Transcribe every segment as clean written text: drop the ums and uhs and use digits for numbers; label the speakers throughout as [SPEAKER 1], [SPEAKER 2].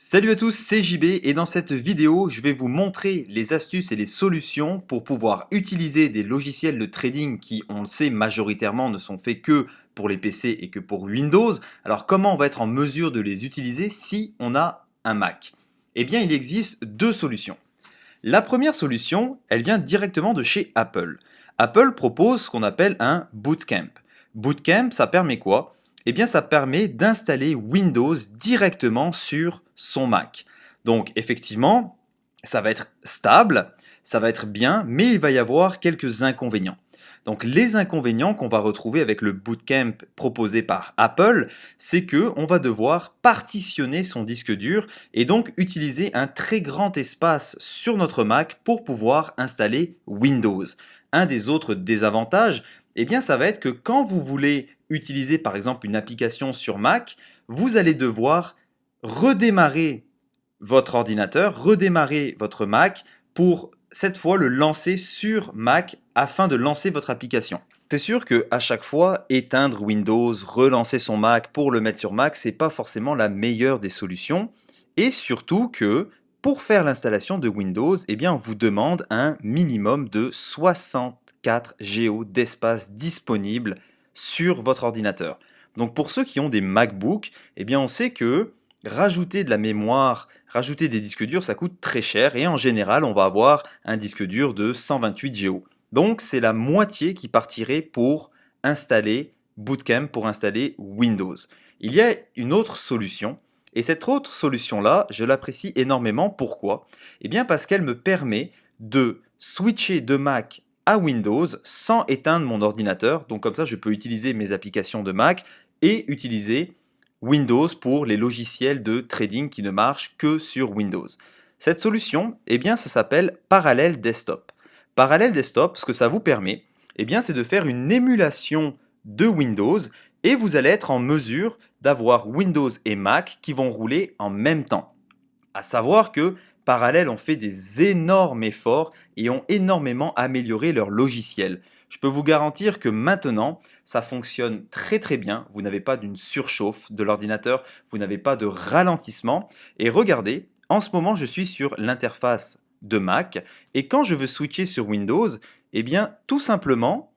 [SPEAKER 1] Salut à tous, c'est JB et dans cette vidéo, je vais vous montrer les astuces et les solutions pour pouvoir utiliser des logiciels de trading qui, on le sait, majoritairement ne sont faits que pour les PC et que pour Windows. Alors comment on va être en mesure de les utiliser si on a un Mac? Eh bien, il existe deux solutions. La première solution, elle vient directement de chez Apple. Apple propose ce qu'on appelle un bootcamp. Bootcamp, ça permet quoi? Eh bien, ça permet d'installer Windows directement sur son Mac. Donc, effectivement, ça va être stable, ça va être bien, mais il va y avoir quelques inconvénients. Donc, les inconvénients qu'on va retrouver avec le bootcamp proposé par Apple, c'est que on va devoir partitionner son disque dur et donc utiliser un très grand espace sur notre Mac pour pouvoir installer Windows. Un des autres désavantages, eh bien, ça va être que quand vous voulez utiliser par exemple une application sur Mac, vous allez devoir redémarrer votre ordinateur, redémarrer votre Mac pour cette fois le lancer sur Mac afin de lancer votre application. C'est sûr que à chaque fois, éteindre Windows, relancer son Mac pour le mettre sur Mac, c'est pas forcément la meilleure des solutions. Et surtout que pour faire l'installation de Windows, eh bien, on vous demande un minimum de 64 Go d'espace disponible sur votre ordinateur. Donc pour ceux qui ont des MacBook, eh bien, on sait que rajouter de la mémoire, rajouter des disques durs, ça coûte très cher et en général, on va avoir un disque dur de 128 Go. Donc c'est la moitié qui partirait pour installer Bootcamp, pour installer Windows. Il y a une autre solution et cette autre solution-là, je l'apprécie énormément. Pourquoi? Eh bien parce qu'elle me permet de switcher de Mac à Windows sans éteindre mon ordinateur. Donc comme ça, je peux utiliser mes applications de Mac et utiliser Windows pour les logiciels de trading qui ne marchent que sur Windows. Cette solution, eh bien, ça s'appelle Parallel Desktop. Parallel Desktop, ce que ça vous permet, eh bien, c'est de faire une émulation de Windows et vous allez être en mesure d'avoir Windows et Mac qui vont rouler en même temps. À savoir que Parallel ont fait des énormes efforts et ont énormément amélioré leur logiciel. Je peux vous garantir que maintenant, ça fonctionne très très bien. Vous n'avez pas d'une surchauffe de l'ordinateur, vous n'avez pas de ralentissement. Et regardez, en ce moment, je suis sur l'interface de Mac et quand je veux switcher sur Windows, eh bien, tout simplement,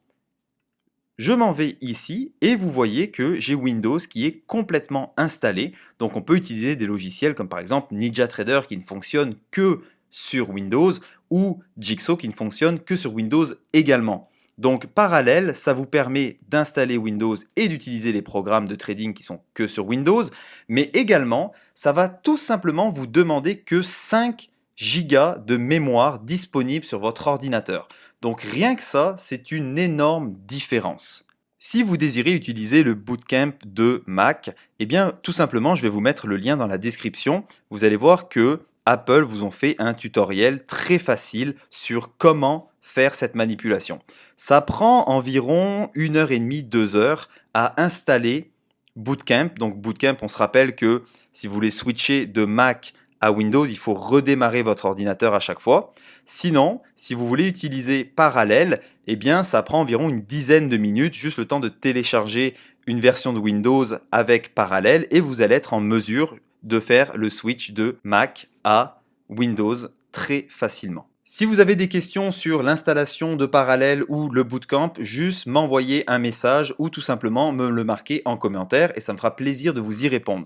[SPEAKER 1] je m'en vais ici et vous voyez que j'ai Windows qui est complètement installé. Donc on peut utiliser des logiciels comme par exemple NinjaTrader qui ne fonctionne que sur Windows ou Jigsaw qui ne fonctionne que sur Windows également. Donc parallèle, ça vous permet d'installer Windows et d'utiliser les programmes de trading qui sont que sur Windows, mais également ça va tout simplement vous demander que 5 gigas de mémoire disponible sur votre ordinateur. Donc rien que ça, c'est une énorme différence. Si vous désirez utiliser le Bootcamp de Mac, eh bien tout simplement, je vais vous mettre le lien dans la description. Vous allez voir que Apple vous ont fait un tutoriel très facile sur comment faire cette manipulation. Ça prend environ 1h30, 2 heures à installer Bootcamp. Donc Bootcamp, on se rappelle que si vous voulez switcher de Mac à Windows, il faut redémarrer votre ordinateur à chaque fois. Sinon, si vous voulez utiliser Parallel, eh bien, ça prend environ une dizaine de minutes, juste le temps de télécharger une version de Windows avec Parallel et vous allez être en mesure de faire le switch de Mac à Windows très facilement. Si vous avez des questions sur l'installation de Parallel ou le Bootcamp, juste m'envoyer un message ou tout simplement me le marquer en commentaire et ça me fera plaisir de vous y répondre.